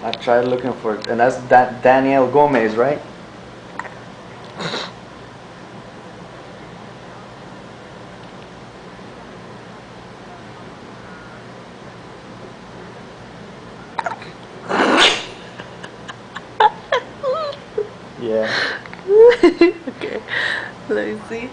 I tried looking for it, and that's Danielle Gomez, right? Yeah. Okay, let me see.